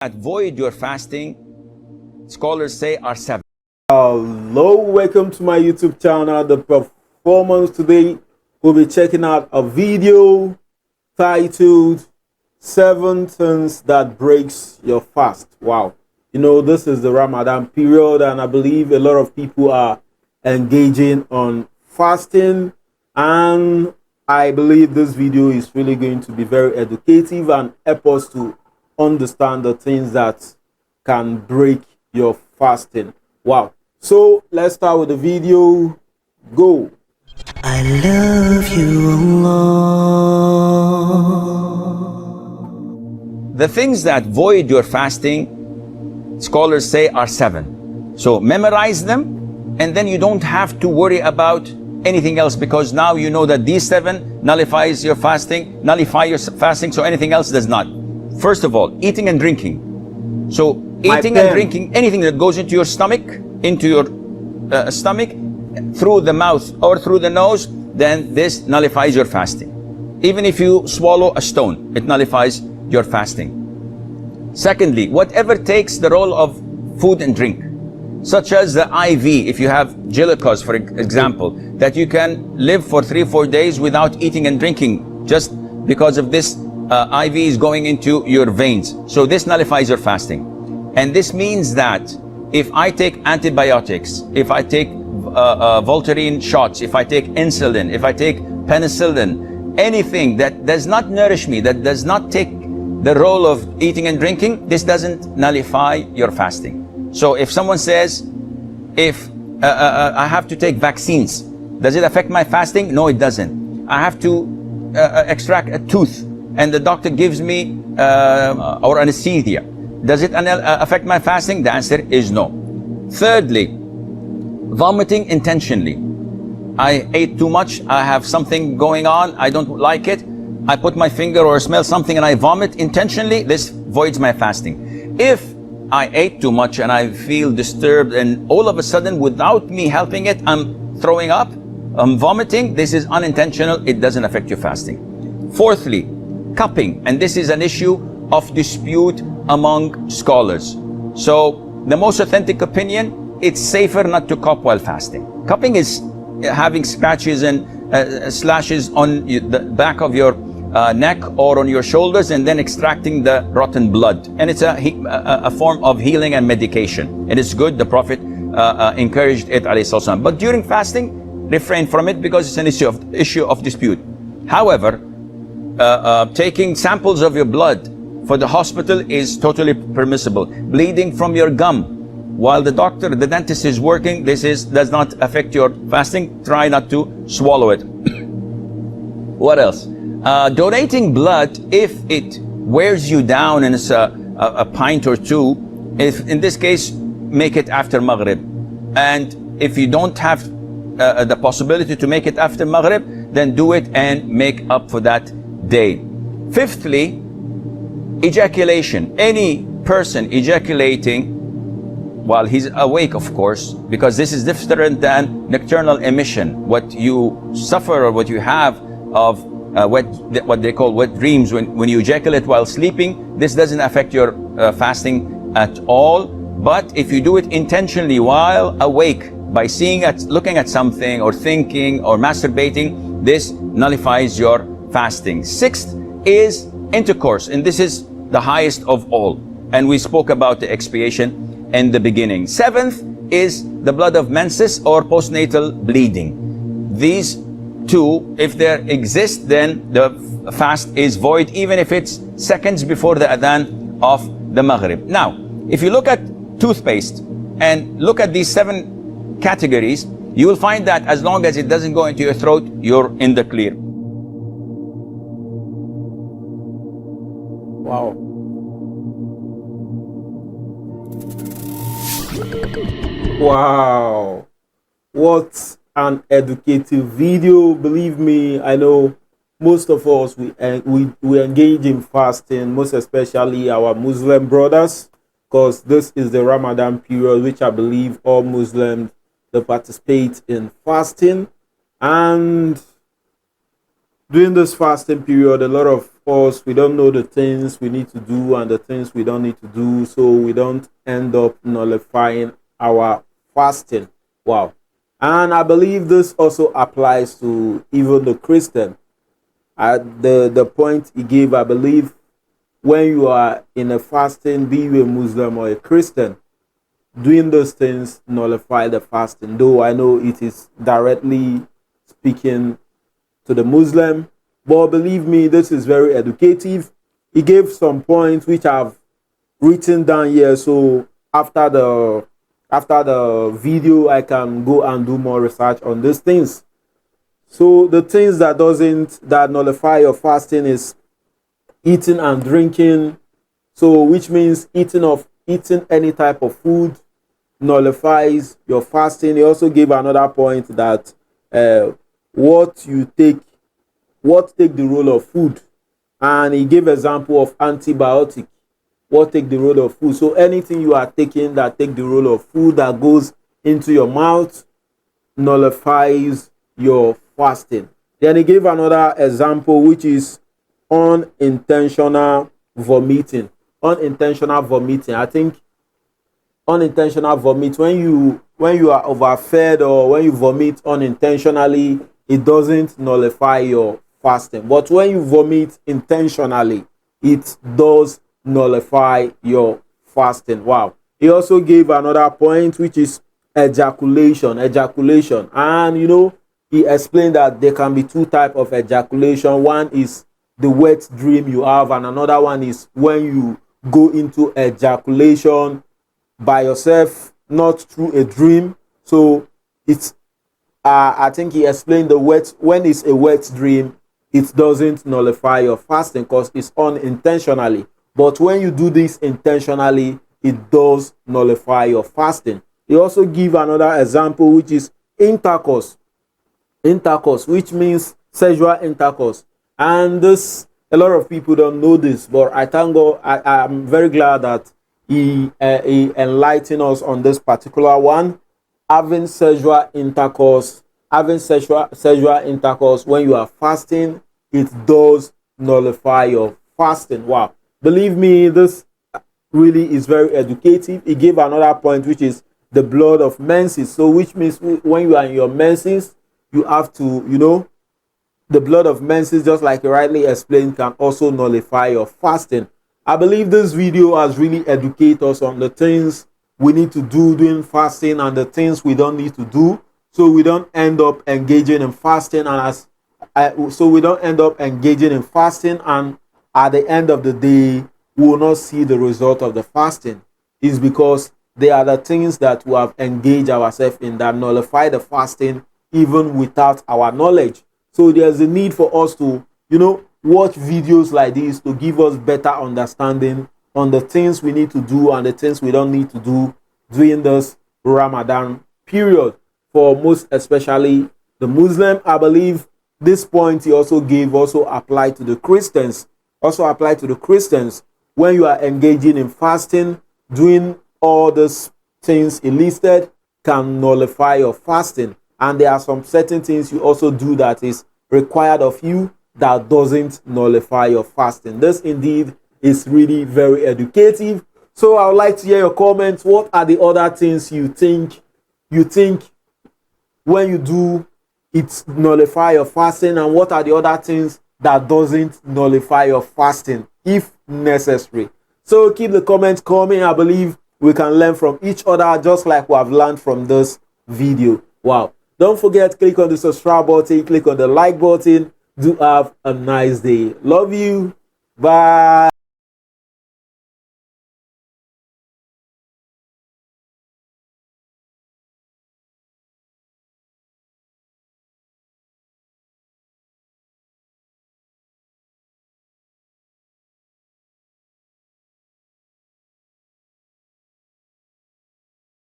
that void your fasting, scholars say, are 7. Hello, welcome to my YouTube channel, The Performance. Today we'll be checking out a video titled 7 Things That Breaks Your Fast. Wow, you know, this is the Ramadan period and I believe a lot of people are engaging on fasting, and I believe this video is really going to be very educative and help us to understand the things that can break your fasting. Wow. So let's start with the video. Go. I love you, Allah. The things that void your fasting, scholars say, are 7. So memorize them, and then you don't have to worry about anything else, because now you know that these 7 nullifies your fasting, nullify your fasting, so anything else does not. First of all, eating and drinking. So eating and drinking, anything that goes into your stomach, through the mouth or through the nose, then this nullifies your fasting. Even if you swallow a stone, it nullifies your fasting. Secondly, whatever takes the role of food and drink, such as the IV, if you have glucose, for example, that you can live for 3-4 days without eating and drinking just because of this IV is going into your veins. So this nullifies your fasting. And this means that if I take antibiotics, if I take Voltaren shots, if I take insulin, if I take penicillin, anything that does not nourish me, that does not take the role of eating and drinking, this doesn't nullify your fasting. So if someone says, if I have to take vaccines, does it affect my fasting? No, it doesn't. I have to extract a tooth and the doctor gives me or anesthesia, does it affect my fasting? The answer is no. Thirdly, vomiting intentionally. I ate too much, I have something going on, I don't like it, I put my finger or smell something and I vomit intentionally, this voids my fasting. If I ate too much and I feel disturbed and all of a sudden without me helping it, I'm throwing up, I'm vomiting, this is unintentional, it doesn't affect your fasting. Fourthly, cupping, and this is an issue of dispute among scholars. So the most authentic opinion, it's safer not to cup while fasting. Cupping is having scratches and slashes on the back of your neck or on your shoulders and then extracting the rotten blood. And it's a form of healing and medication. It is good, the Prophet encouraged it, alayhi salam. But during fasting, refrain from it because it's an issue of dispute. However, taking samples of your blood for the hospital is totally permissible. Bleeding from your gum while the dentist is working, does not affect your fasting. Try not to swallow it. What else? Donating blood, if it wears you down and it's a pint or two, if in this case, make it after Maghrib. And if you don't have the possibility to make it after Maghrib, then do it and make up for that day. Fifthly, ejaculation. Any person ejaculating while he's awake, of course, because this is different than nocturnal emission. What you suffer or what you have of what they call wet dreams, when you ejaculate while sleeping, this doesn't affect your fasting at all. But if you do it intentionally while awake, by looking at something or thinking or masturbating, this nullifies your fasting. Sixth is intercourse, and this is the highest of all. And we spoke about the expiation in the beginning. Seventh is the blood of menses or postnatal bleeding. These two, if there exist, then the fast is void, even if it's seconds before the adhan of the Maghrib. Now, if you look at toothpaste and look at these 7 categories, you will find that as long as it doesn't go into your throat, you're in the clear. Wow. Wow. What an educative video. Believe me, I know most of us, we engage in fasting, most especially our Muslim brothers, because this is the Ramadan period, which I believe all Muslims they participate in fasting. And during this fasting period, a lot of us, we don't know the things we need to do and the things we don't need to do, so we don't end up nullifying our fasting. Wow. And I believe this also applies to even the Christian. The point he gave, I believe, when you are in a fasting, be you a Muslim or a Christian, doing those things nullify the fasting. Though I know it is directly speaking to the Muslim, but believe me, this is very educative. He gave some points which I've written down here, so after the video I can go and do more research on these things. So the things that nullify your fasting is eating and drinking, so which means eating any type of food nullifies your fasting. He also gave another point that what take the role of food, and he gave example of antibiotic, what take the role of food. So anything you are taking that take the role of food that goes into your mouth nullifies your fasting. Then he gave another example, which is unintentional vomiting. Unintentional vomiting, I think unintentional vomit, when you are overfed or when you vomit unintentionally, it doesn't nullify your fasting. But when you vomit intentionally, it does nullify your fasting. Wow. He also gave another point, which is ejaculation. And he explained that there can be two types of ejaculation. One is the wet dream you have, and another one is when you go into ejaculation by yourself, not through a dream. So it's I think he explained when it's a wet dream, it doesn't nullify your fasting because it's unintentionally. But when you do this intentionally, it does nullify your fasting. He also give another example, which is intercourse, which means sexual intercourse. And this, a lot of people don't know this, but I thank God, I'm very glad that he enlightened us on this particular one. Having sexual intercourse when you are fasting, it does nullify your fasting. Wow. Believe me, this really is very educative. He gave another point, which is the blood of menses. So which means when you are in your menses, you have to, the blood of menses, just like you rightly explained, can also nullify your fasting. I believe this video has really educated us on the things we need to do during fasting and the things we don't need to do, so we don't end up engaging in fasting, and at the end of the day we will not see the result of the fasting. Is because they are the things that we have engaged ourselves in that nullify the fasting even without our knowledge. So there's a need for us to watch videos like this to give us better understanding on the things we need to do and the things we don't need to do during this Ramadan period. For most especially the Muslim, I believe this point he also gave also apply to the Christians. When you are engaging in fasting, doing all these things he listed can nullify your fasting. And there are some certain things you also do that is required of you that doesn't nullify your fasting. This indeed is really very educative. So I would like to hear your comments. What are the other things you think when you do it nullify your fasting, and what are the other things that doesn't nullify your fasting if necessary? So keep the comments coming. I believe we can learn from each other just like we have learned from this video. Wow. Don't forget, click on the subscribe button, click on the like button. Do have a nice day. Love you. Bye.